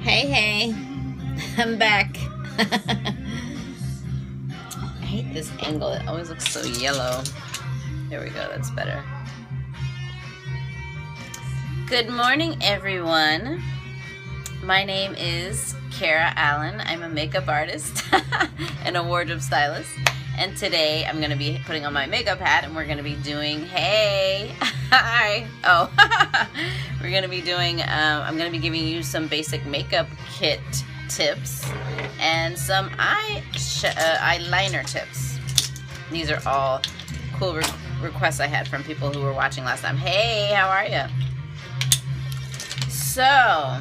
Hey, hey, I'm back. I hate this angle. It always looks so yellow. There we go, that's better. Good morning, everyone. My name is Kara Allen. I'm a makeup artist and a wardrobe stylist. And today I'm going to be putting on my makeup hat and we're going to be doing, hey, hi. Oh, we're going to be doing, I'm going to be giving you some basic makeup kit tips and some eyeliner tips. These are all cool requests I had from people who were watching last time. Hey, how are you? So,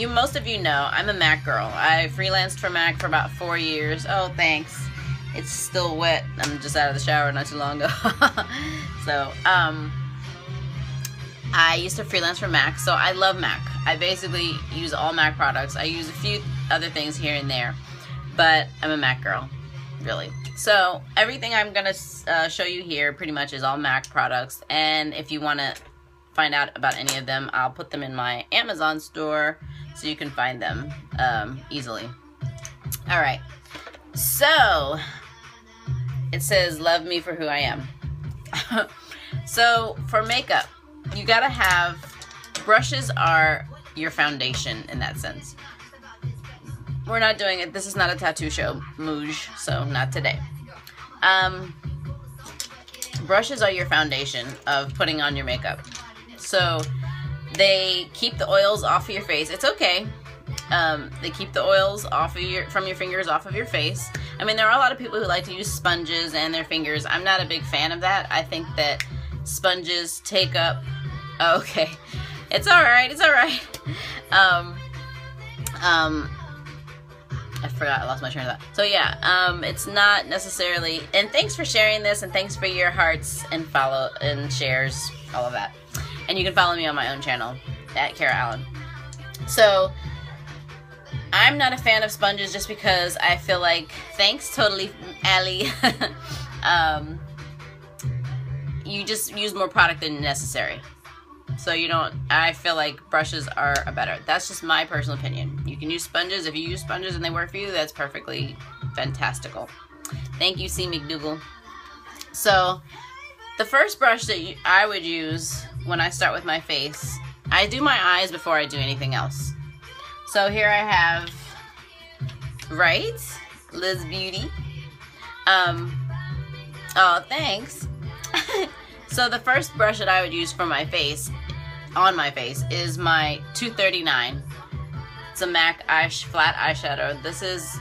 most of you know, I'm a MAC girl. I freelanced for MAC for about 4 years. Oh, thanks. It's still wet. I'm just out of the shower not too long ago. So, I used to freelance for MAC, so I love MAC. I basically use all MAC products. I use a few other things here and there, but I'm a MAC girl, really. So, everything I'm going to show you here pretty much is all MAC products, and if you want to find out about any of them, I'll put them in my Amazon store so you can find them easily. All right. So, it says, love me for who I am. So, for makeup, you gotta have, brushes are your foundation in that sense. We're not doing it, this is not a tattoo show, Mooj, so not today. Brushes are your foundation of putting on your makeup. So, they keep the oils off of your face. It's okay. They keep the oils off of from your fingers off of your face. I mean, there are a lot of people who like to use sponges and their fingers. I'm not a big fan of that. I think that sponges take up... Oh, okay. It's alright, it's alright. I forgot, I lost my train of thought. So yeah, it's not necessarily... And thanks for sharing this, and thanks for your hearts and follow and shares, all of that. And you can follow me on my own channel, at Kara Allen. So... I'm not a fan of sponges just because I feel like, thanks, totally, Allie, you just use more product than necessary. So you don't, I feel like brushes are better. That's just my personal opinion. You can use sponges. If you use sponges and they work for you, that's perfectly fantastical. Thank you, C. McDougal. So the first brush that I would use when I start with my face, I do my eyes before I do anything else. So here I have, right, Liz Beauty. Oh, thanks. So the first brush that I would use for my face, on my face, is my 239. It's a MAC flat eyeshadow. This is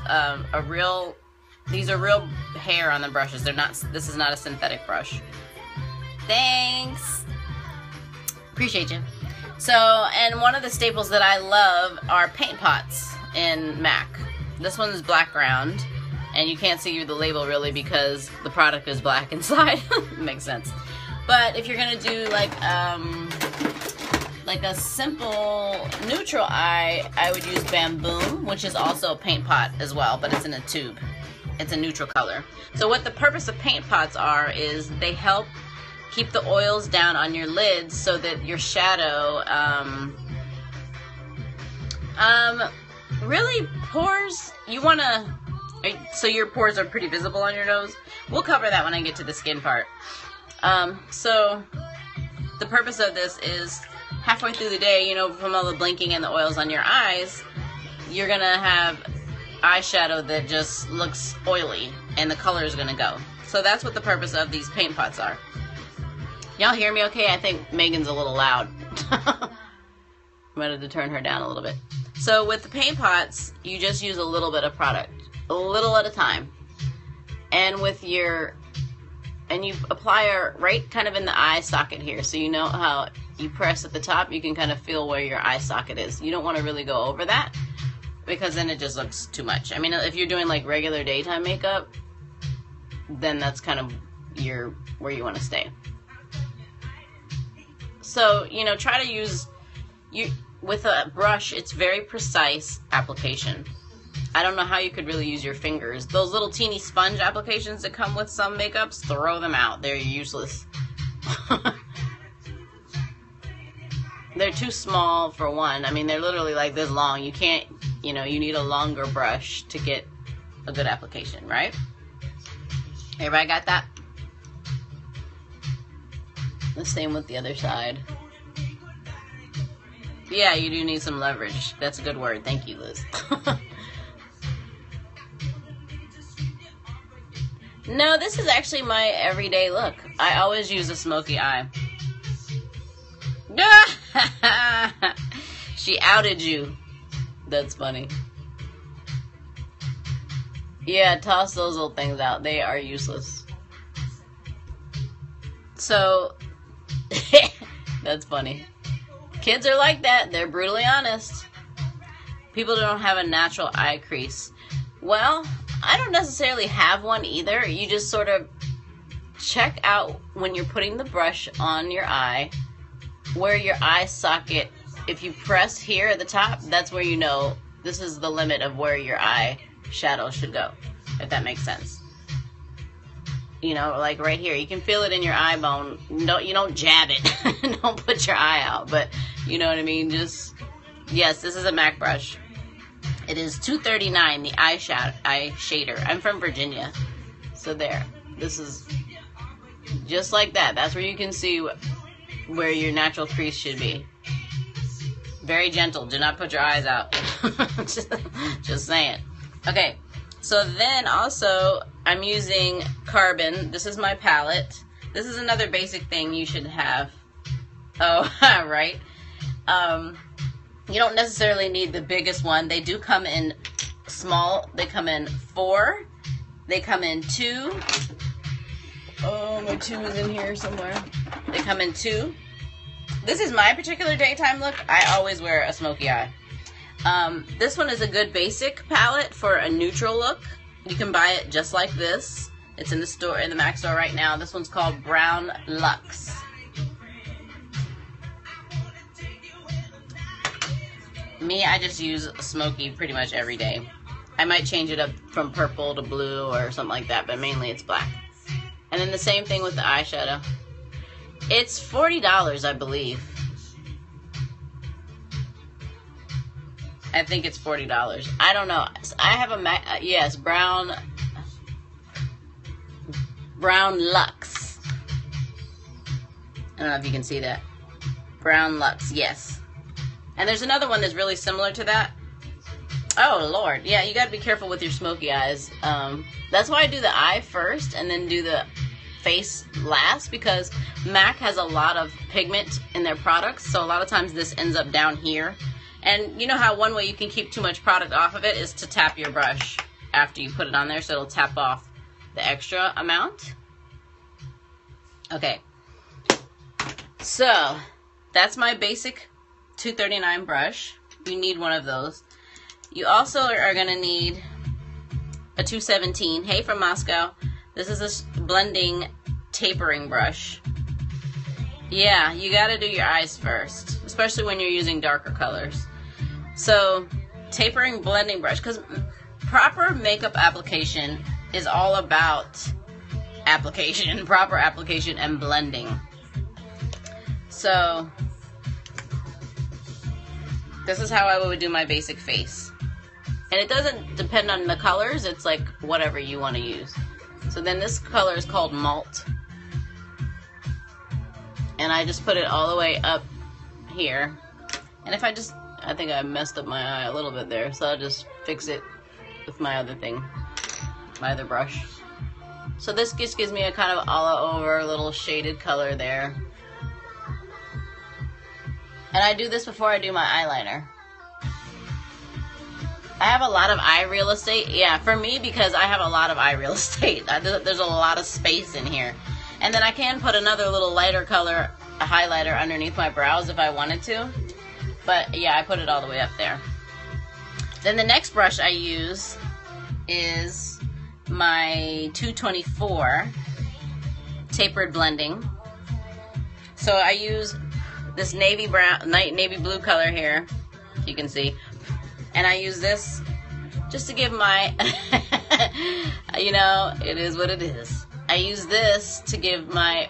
these are real hair on the brushes. They're not, this is not a synthetic brush. Thanks. Appreciate you. So, and one of the staples that I love are paint pots in MAC. This one is black ground, and you can't see the label really because the product is black inside. Makes sense. But if you're gonna do like a simple neutral eye, I would use Bamboom, which is also a paint pot as well, but it's in a tube. It's a neutral color. So what the purpose of paint pots are is they help keep the oils down on your lids so that your shadow, really pores, you wanna, so your pores are pretty visible on your nose. We'll cover that when I get to the skin part. So the purpose of this is halfway through the day, you know, from all the blinking and the oils on your eyes, you're gonna have eyeshadow that just looks oily and the color is gonna go. So that's what the purpose of these paint pots are. Y'all hear me okay? I think Megan's a little loud. I'm going to turn her down a little bit. So with the paint pots, you just use a little bit of product. A little at a time. And with your... And you apply her right kind of in the eye socket here. So you know how you press at the top, you can kind of feel where your eye socket is. You don't want to really go over that, because then it just looks too much. I mean, if you're doing like regular daytime makeup, then that's kind of where you want to stay. So, you know, try to use, with a brush, it's very precise application. I don't know how you could really use your fingers. Those little teeny sponge applications that come with some makeups, throw them out. They're useless. they're too small for one. I mean, they're literally like this long. You can't, you know, you need a longer brush to get a good application, right? Everybody got that? The same with the other side. Yeah, you do need some leverage. That's a good word. Thank you, Liz. No, this is actually my everyday look. I always use a smoky eye. She outed you. That's funny. Yeah, toss those little things out. They are useless. So, that's funny. Kids are like that. They're brutally honest. People don't have a natural eye crease. Well, I don't necessarily have one either. You just sort of check out when you're putting the brush on your eye where your eye socket, if you press here at the top, that's where you know this is the limit of where your eye shadow should go, if that makes sense. You know, like right here, you can feel it in your eye bone. No, you don't jab it. Don't put your eye out, but you know what I mean? Just, yes, this is a MAC brush. It is $2.39, the eye shader. I'm from Virginia, so there. This is just like that. That's where you can see where your natural crease should be. Very gentle. Do not put your eyes out. Just saying. Okay, so then also I'm using Carbon. This is my palette. This is another basic thing you should have. Oh, right. You don't necessarily need the biggest one. They do come in small. They come in 4. They come in 2. Oh, my 2 is in here somewhere. They come in 2. This is my particular daytime look. I always wear a smoky eye. This one is a good basic palette for a neutral look. You can buy it just like this. It's in the store, in the MAC store right now. This one's called Brown Luxe. Me, I just use smoky pretty much every day. I might change it up from purple to blue or something like that, but mainly it's black. And then the same thing with the eyeshadow. It's $40, I believe. I think it's $40. I don't know. I have a yes, Brown Luxe. I don't know if you can see that. Brown Luxe, yes. And there's another one that's really similar to that. Oh, Lord. Yeah, you got to be careful with your smoky eyes. That's why I do the eye first and then do the face last, because MAC has a lot of pigment in their products. So a lot of times this ends up down here. And you know how one way you can keep too much product off of it is to tap your brush after you put it on there, so it'll tap off the extra amount. Okay. So that's my basic $2.39 brush. You need one of those. You also are going to need a 217. Hey, from Moscow. This is a blending tapering brush. Yeah, you got to do your eyes first, especially when you're using darker colors. So, tapering blending brush, because proper makeup application is all about application, proper application and blending. So, this is how I would do my basic face. And it doesn't depend on the colors, it's like whatever you want to use. So then this color is called Malt. And I just put it all the way up here. And if I think I messed up my eye a little bit there, so I'll just fix it with my other thing, my other brush. So this just gives me a kind of all over little shaded color there. And I do this before I do my eyeliner. I have a lot of eye real estate. Yeah, for me, because I have a lot of eye real estate. There's a lot of space in here. And then I can put another little lighter color highlighter underneath my brows if I wanted to. But yeah, I put it all the way up there. Then the next brush I use is my 224 tapered blending. So I use this navy blue color here, you can see. And I use this just to give my, you know, it is what it is. I use this to give my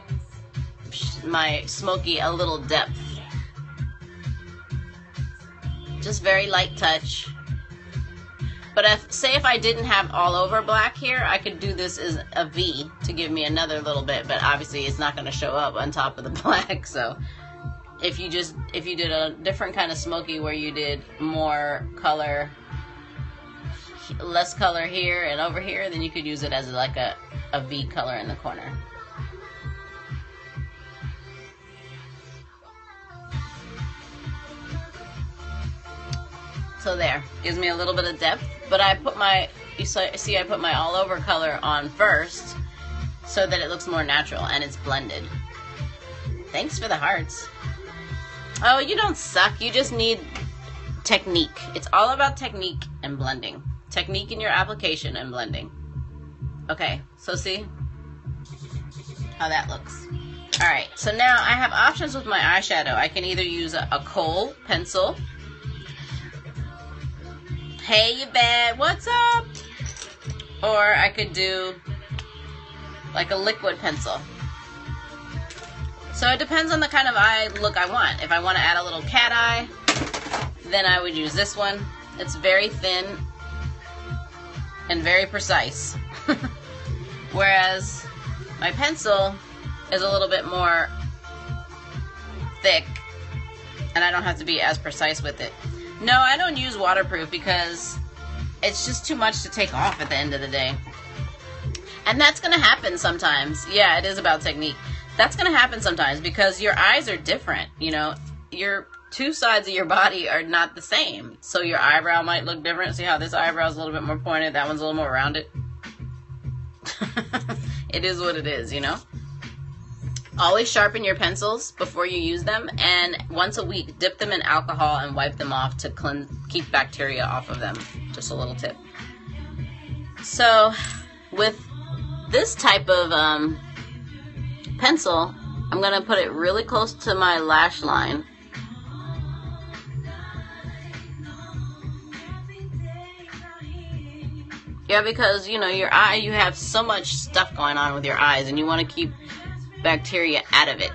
smoky a little depth. Just very light touch. But if I didn't have all over black here, I could do this as a V to give me another little bit, but obviously it's not going to show up on top of the black. So if you did a different kind of smoky where you did more color, less color here and over here, then you could use it as like a V color in the corner. So there, gives me a little bit of depth, but I put my, I put my all over color on first so that it looks more natural and it's blended. Thanks for the hearts. Oh, you don't suck, you just need technique. It's all about technique and blending. Technique in your application and blending. Okay, so see how that looks. Alright, so now I have options with my eyeshadow. I can either use a kohl pencil. Hey, you bad, what's up? Or I could do like a liquid pencil. So it depends on the kind of eye look I want. If I want to add a little cat eye, then I would use this one. It's very thin and very precise. Whereas my pencil is a little bit more thick and I don't have to be as precise with it. No, I don't use waterproof because it's just too much to take off at the end of the day. And that's going to happen sometimes. Yeah, it is about technique. That's going to happen sometimes because your eyes are different. You know, your two sides of your body are not the same. So your eyebrow might look different. See how this eyebrow is a little bit more pointed, that one's a little more rounded? It is what it is, you know? Always sharpen your pencils before you use them, and once a week dip them in alcohol and wipe them off to keep bacteria off of them. Just a little tip. So with this type of pencil, I'm going to put it really close to my lash line. Yeah, because, you know, your eye, you have so much stuff going on with your eyes, and you want to keep bacteria out of it.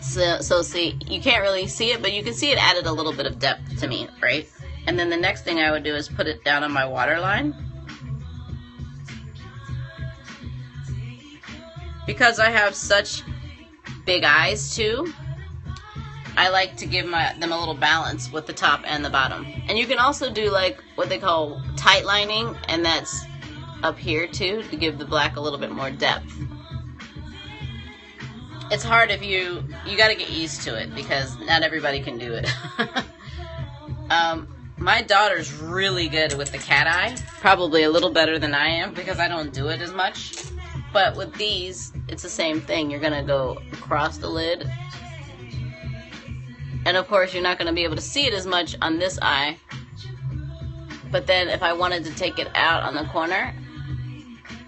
so see, you can't really see it, but you can see it added a little bit of depth to me, right? And then the next thing I would do is put it down on my waterline. Because I have such big eyes too, I like to give them a little balance with the top and the bottom. And you can also do like what they call tight lining, and that's up here too, to give the black a little bit more depth. It's hard if you got to get used to it because not everybody can do it. My daughter's really good with the cat eye, probably a little better than I am because I don't do it as much. But with these, it's the same thing. You're gonna go across the lid, and of course you're not gonna be able to see it as much on this eye. But then if I wanted to take it out on the corner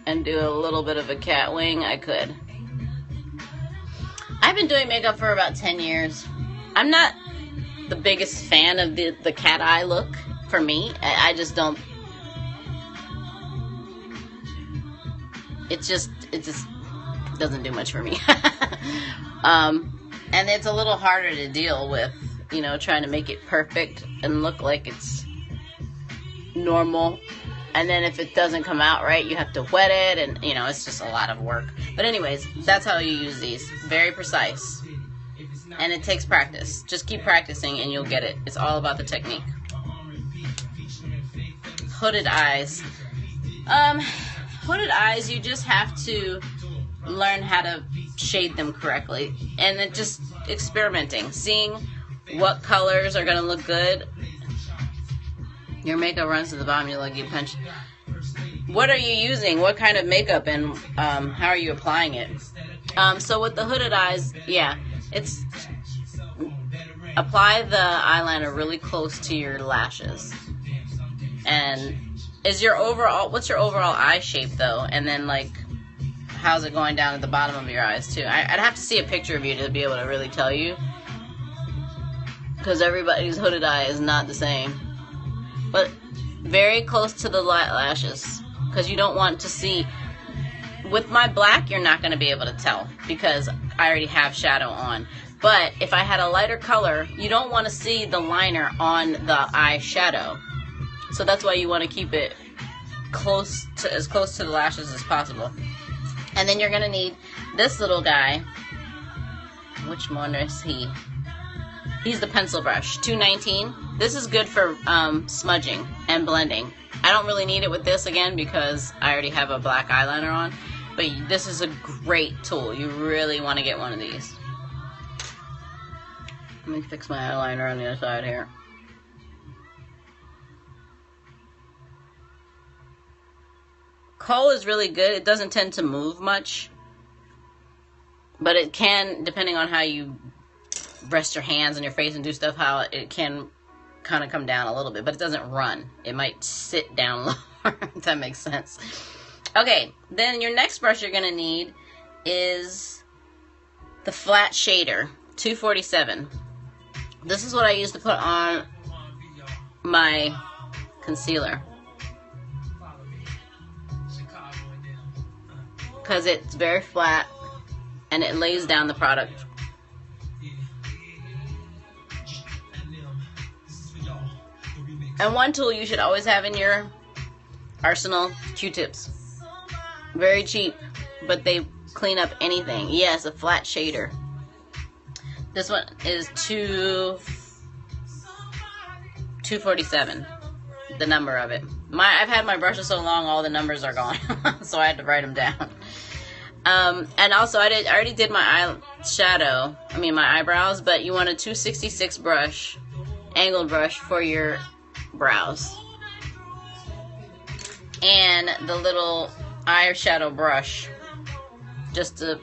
and do a little bit of a cat wing, I could. I've been doing makeup for about 10 years. I'm not the biggest fan of the cat eye look for me. I just don't. It just doesn't do much for me. And it's a little harder to deal with, you know, trying to make it perfect and look like it's normal. And then if it doesn't come out right, you have to wet it, and, you know, it's just a lot of work. But anyways, that's how you use these. Very precise. And it takes practice. Just keep practicing and you'll get it. It's all about the technique. Hooded eyes. Hooded eyes, you just have to learn how to shade them correctly. And then just experimenting. Seeing what colors are going to look good. Your makeup runs to the bottom, you look, you punch. What are you using? What kind of makeup, and how are you applying it? So with the hooded eyes, yeah, it's apply the eyeliner really close to your lashes. And what's your overall eye shape though? And then like, how's it going down at the bottom of your eyes too? I'd have to see a picture of you to be able to really tell you, because everybody's hooded eye is not the same. But very close to the lashes, because you don't want to see. With my black, you're not going to be able to tell because I already have shadow on. But if I had a lighter color, you don't want to see the liner on the eyeshadow. So that's why you want to keep it as close to the lashes as possible. And then you're going to need this little guy. Which one is he? He's the pencil brush, 219. This is good for smudging and blending. I don't really need it with this again because I already have a black eyeliner on. But this is a great tool. You really want to get one of these. Let me fix my eyeliner on the other side here. Kohl is really good. It doesn't tend to move much. But it can, depending on how you rest your hands on your face and do stuff, how it can kind of come down a little bit. But it doesn't run. It might sit down lower, if that makes sense. Okay, then your next brush you're going to need is the flat shader, 247. This is what I use to put on my concealer. Because it's very flat and it lays down the product. And one tool you should always have in your arsenal, Q-tips. Very cheap, but they clean up anything. Yes, a flat shader. This one is 247, the number of it. I've had my brushes so long, all the numbers are gone, so I had to write them down. And also, I already did my my eyebrows, but you want a 266 brush, angled brush for your brows. And the little eyeshadow brush, just to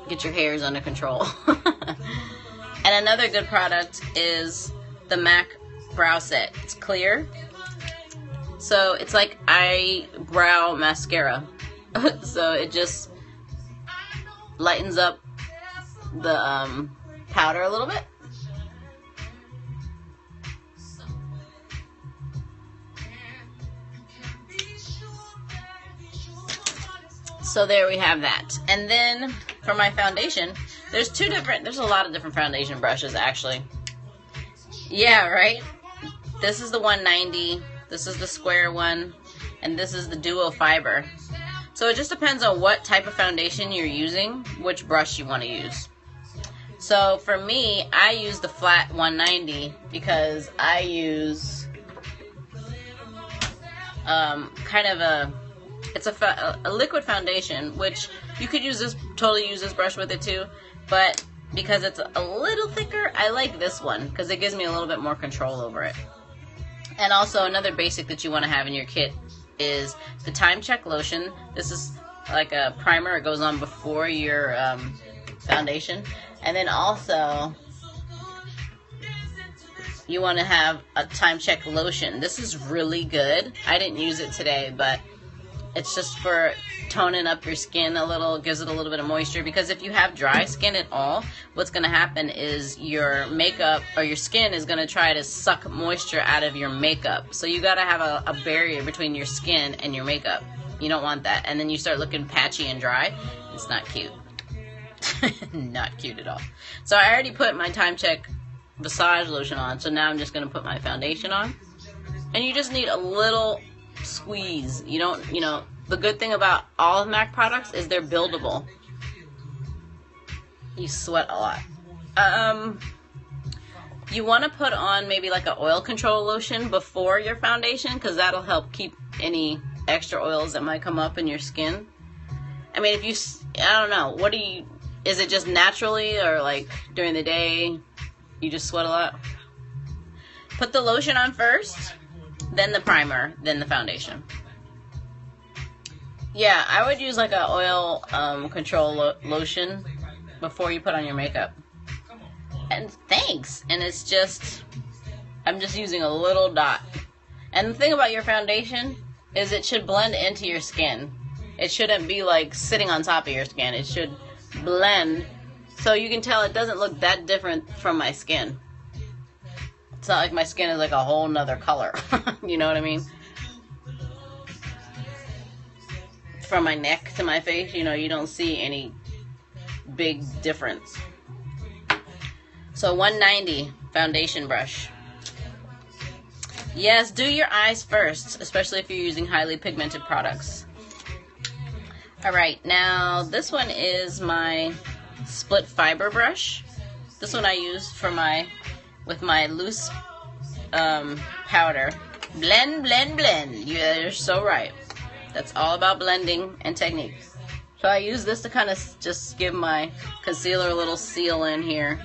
get your hairs under control. And another good product is the MAC Brow Set. It's clear. So it's like eyebrow mascara. So it just lightens up the powder a little bit. So there we have that. And then for my foundation, there's a lot of different foundation brushes actually. Yeah, right? This is the 190, this is the square one, and this is the duo fiber. So it just depends on what type of foundation you're using, which brush you want to use. So for me, I use the flat 190 because I use it's a liquid foundation, which you could totally use this brush with it too, but because it's a little thicker, I like this one because it gives me a little bit more control over it. And also another basic that you want to have in your kit is the Time Check lotion. This is like a primer. It goes on before your foundation. And then also you want to have a Time Check lotion. This is really good. I didn't use it today, but it's just for toning up your skin a little, gives it a little bit of moisture. Because if you have dry skin at all, what's going to happen is your makeup or your skin is going to try to suck moisture out of your makeup. So you got to have a barrier between your skin and your makeup. You don't want that. And then you start looking patchy and dry. It's not cute. Not cute at all. So I already put my Time Check Visage lotion on. So now I'm just going to put my foundation on. And you just need a little squeeze. The good thing about all of MAC products is they're buildable. You sweat a lot. You want to put on maybe like an oil control lotion before your foundation, because that'll help keep any extra oils that might come up in your skin. I mean, I don't know, is it just naturally, or like during the day you just sweat a lot? Put the lotion on first, then the primer, then the foundation. Yeah, I would use like an oil control lotion before you put on your makeup. And thanks. And it's just, I'm just using a little dot. And the thing about your foundation is it should blend into your skin. It shouldn't be like sitting on top of your skin. It should blend so you can tell it doesn't look that different from my skin. It's not like my skin is like a whole nother color. You know what I mean? From my neck to my face, you don't see any big difference. So 190 foundation brush. Yes, do your eyes first, especially if you're using highly pigmented products. Alright, now this one is my split fiber brush. This one I use for with my loose powder. Blend, blend, blend. You're so right. That's all about blending and technique. So I use this to kind of just give my concealer a little seal in here.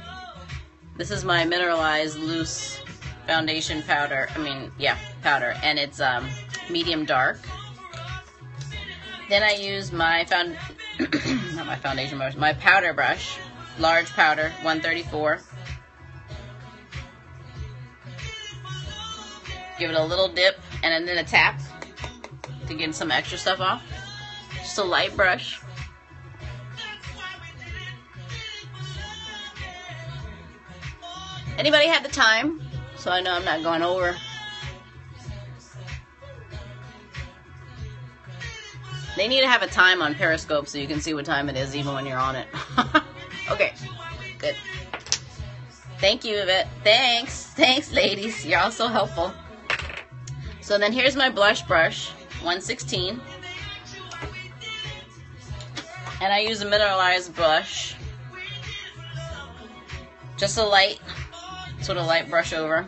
This is my mineralized loose foundation powder. Powder, and it's medium dark. Then I use my not my foundation brush, my powder brush, large powder, 134. Give it a little dip and then a tap to get some extra stuff off. Just a light brush. Anybody have the time? So I know I'm not going over. They need to have a time on Periscope so you can see what time it is even when you're on it. Okay, good. Thank you, Yvette. Thanks, ladies. You're all so helpful. So then here's my blush brush, 116. And I use a mineralized blush. Just a light, sort of light brush over.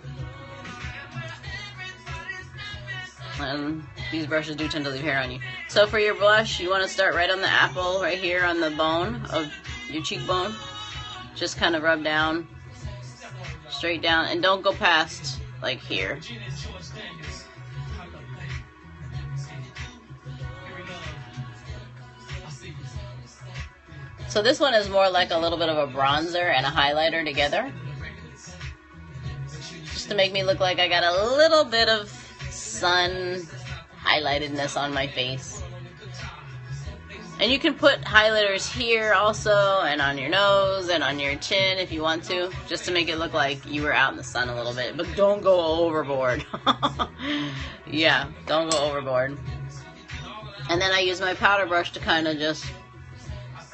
And these brushes do tend to leave hair on you. So for your blush, you want to start right on the apple, right here on the bone of your cheekbone. Just kind of rub down, straight down, and don't go past, like, here. So this one is more like a little bit of a bronzer and a highlighter together. Just to make me look like I got a little bit of sun highlightedness on my face. And you can put highlighters here also, and on your nose, and on your chin if you want to, just to make it look like you were out in the sun a little bit. But don't go overboard. Yeah, don't go overboard. And then I use my powder brush to kind of just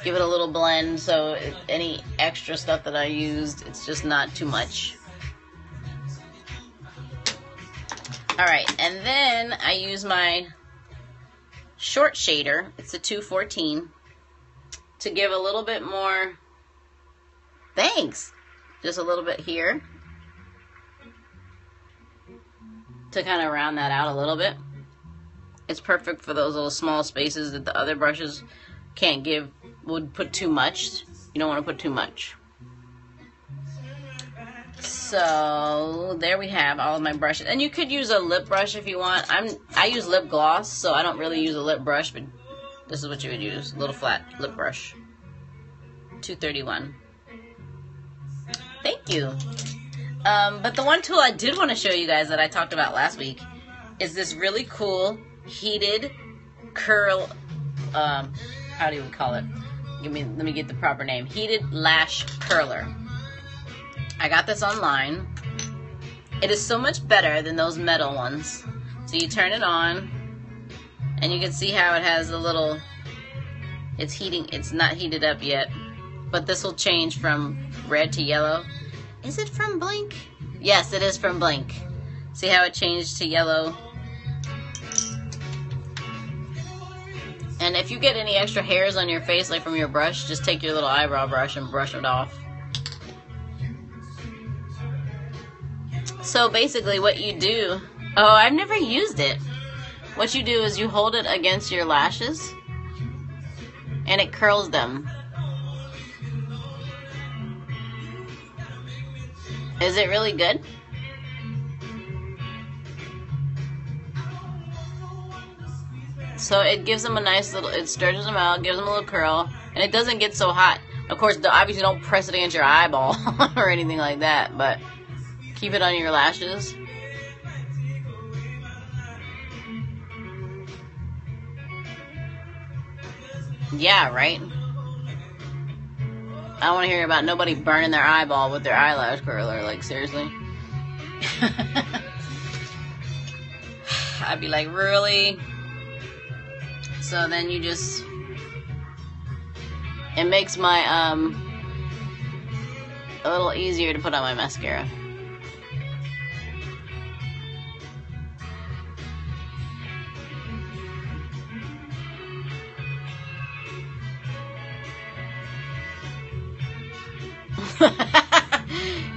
give it a little blend, so any extra stuff that I used, it's just not too much. Alright, and then I use my short shader, it's a 214, to give a little bit more, thanks, just a little bit here, to kind of round that out a little bit. It's perfect for those little small spaces that the other brushes can't give, would put too much. You don't want to put too much. So there we have all of my brushes, and you could use a lip brush if you want. I use lip gloss, so I don't really use a lip brush, but this is what you would use, a little flat lip brush. 231. Thank you. But the one tool I did want to show you guys that I talked about last week is this really cool heated curl. How do we call it? Let me get the proper name. Heated lash curler. I got this online. It is so much better than those metal ones. So you turn it on, and you can see how it has a little, it's heating, it's not heated up yet, but this will change from red to yellow. Is it from Blink? Yes, it is from Blink. See how it changed to yellow? And if you get any extra hairs on your face, like from your brush, just take your little eyebrow brush and brush it off. So basically what you do, oh, I've never used it. What you do is you hold it against your lashes and it curls them. Is it really good? So it gives them a nice little, it stretches them out, gives them a little curl, and it doesn't get so hot. Of course, obviously don't press it against your eyeball or anything like that, but keep it on your lashes. Yeah, right? I don't want to hear about nobody burning their eyeball with their eyelash curler, like, seriously. I'd be like, really? So then you just, it makes my a little easier to put on my mascara.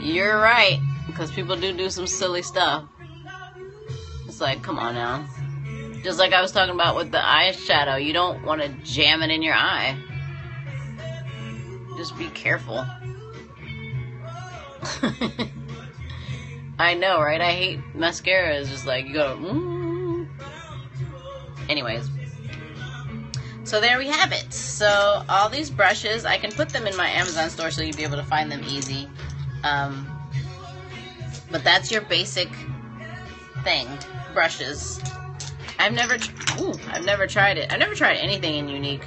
You're right, because people do some silly stuff. It's like, come on now. Just like I was talking about with the eyeshadow, you don't want to jam it in your eye. Just be careful. I know, right? I hate mascara. It's just like, you go, Anyways. So there we have it. So all these brushes, I can put them in my Amazon store so you'll be able to find them easy. But that's your basic thing, brushes. I've never tried it. I've never tried anything in Younique.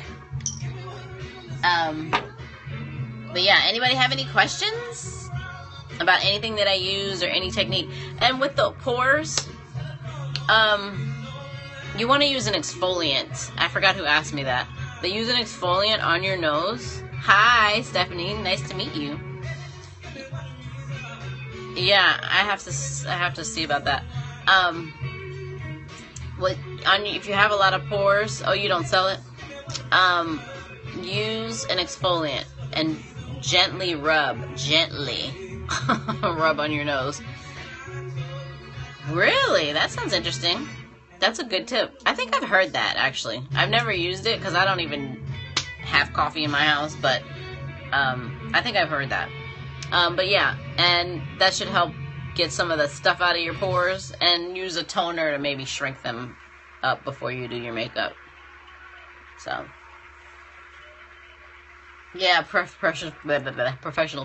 But yeah, anybody have any questions about anything that I use or any technique? And with the pores, you want to use an exfoliant. I forgot who asked me that. They use an exfoliant on your nose. Hi, Stephanie. Nice to meet you. Yeah, I have to see about that. If you have a lot of pores, you don't sell it. Use an exfoliant and gently rub on your nose. Really? That sounds interesting. That's a good tip. I think I've heard that, actually. I've never used it because I don't even have coffee in my house, but I think I've heard that. But yeah, and that should help get some of the stuff out of your pores, and use a toner to maybe shrink them up before you do your makeup. So, yeah, professional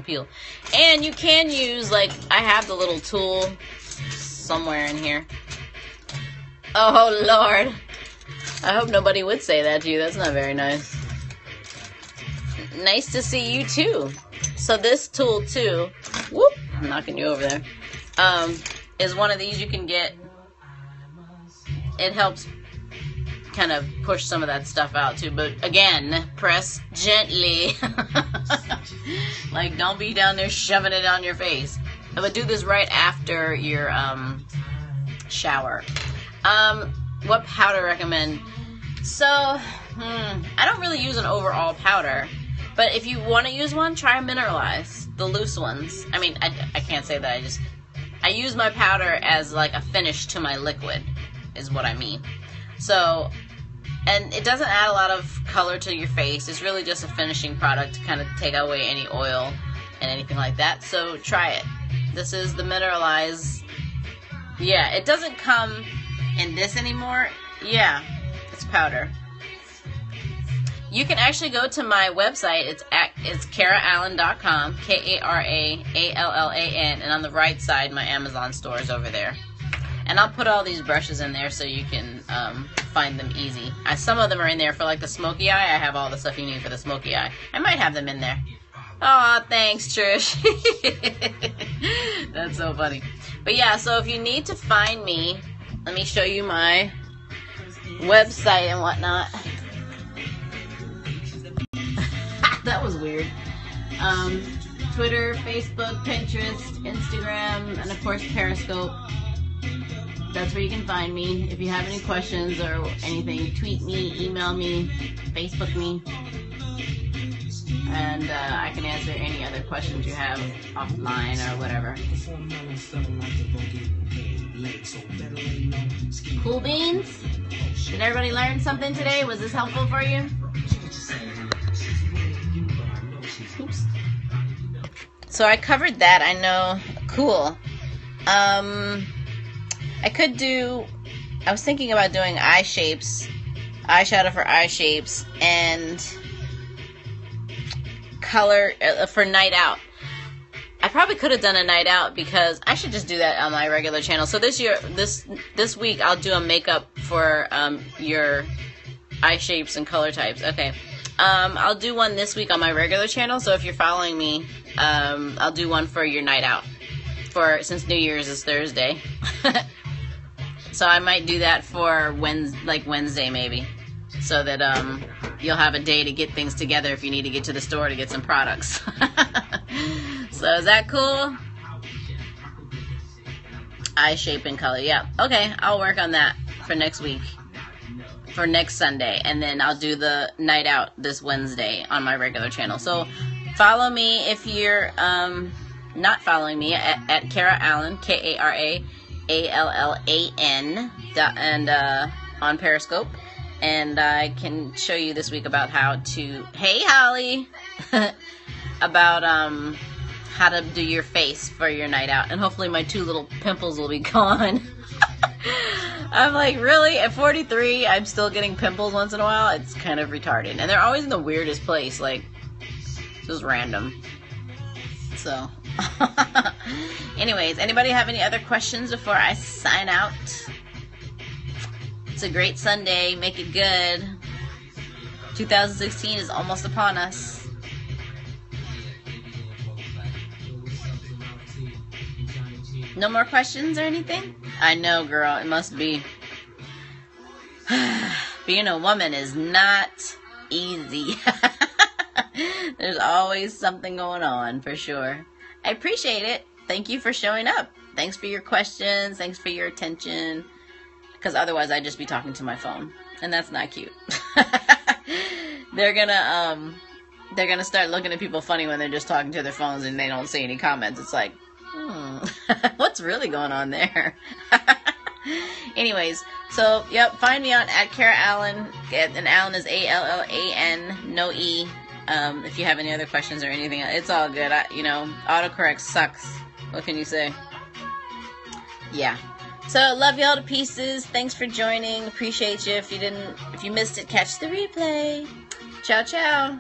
peel. And you can use, like, I have the little tool somewhere in here. Oh, Lord. I hope nobody would say that to you. That's not very nice. Nice to see you, too. So this tool, too, whoop, I'm knocking you over there, is one of these you can get. It helps kind of push some of that stuff out, too. But, again, press gently. Like, don't be down there shoving it on your face. But do this right after your shower. What powder recommend? So, I don't really use an overall powder. But if you want to use one, try Mineralize, the loose ones. I mean, I can't say that. I use my powder as like a finish to my liquid, is what I mean. So, and it doesn't add a lot of color to your face. It's really just a finishing product to kind of take away any oil and anything like that. So try it. This is the Mineralize. Yeah, it doesn't come in this anymore. Yeah, it's powder. You can actually go to my website. It's KaraAllan.com, KaraAllan, and on the right side, my Amazon store is over there. And I'll put all these brushes in there so you can find them easy. Some of them are in there for like the smoky eye. I have all the stuff you need for the smoky eye. I might have them in there. Aw, thanks, Trish. That's so funny. But yeah, so if you need to find me, let me show you my website and whatnot. That was weird. Twitter, Facebook, Pinterest, Instagram, and of course Periscope. That's where you can find me. If you have any questions or anything, tweet me, email me, Facebook me, and I can answer any other questions you have offline or whatever. Cool beans? Did everybody learn something today? Was this helpful for you? Oops. So I covered that, I know. Cool. I was thinking about doing eye shapes, eyeshadow for eye shapes, and color for night out. I probably could have done a night out because I should just do that on my regular channel. So this week I'll do a makeup for your eye shapes and color types. Okay. I'll do one this week on my regular channel, so if you're following me, I'll do one for your night out, since New Year's is Thursday. So I might do that for Wednesday maybe, so that you'll have a day to get things together if you need to get to the store to get some products. So is that cool? Eye shape and color. Yeah. Okay, I'll work on that for next week. For next Sunday. And then I'll do the night out this Wednesday on my regular channel. So follow me if you're not following me at Kara Allan, KaraAllan, and on Periscope. And I can show you this week about how to, hey Holly, about how to do your face for your night out. And hopefully my 2 little pimples will be gone. I'm like, really? At 43, I'm still getting pimples once in a while? It's kind of retarded. And they're always in the weirdest place, like, just random. So, anyways, anybody have any other questions before I sign out? It's a great Sunday. Make it good. 2016 is almost upon us. No more questions or anything? I know, girl. It must be. Being a woman is not easy. There's always something going on, for sure. I appreciate it. Thank you for showing up. Thanks for your questions. Thanks for your attention. Because otherwise I'd just be talking to my phone. And that's not cute. They're gonna start looking at people funny when they're just talking to their phones and they don't see any comments. It's like, what's really going on there? Anyways, so, yep, find me on at Kara Allan, and Allan is Allan, no E. If you have any other questions or anything, it's all good. Autocorrect sucks. What can you say? Yeah. So, love y'all to pieces. Thanks for joining. Appreciate you. If you missed it, catch the replay. Ciao, ciao.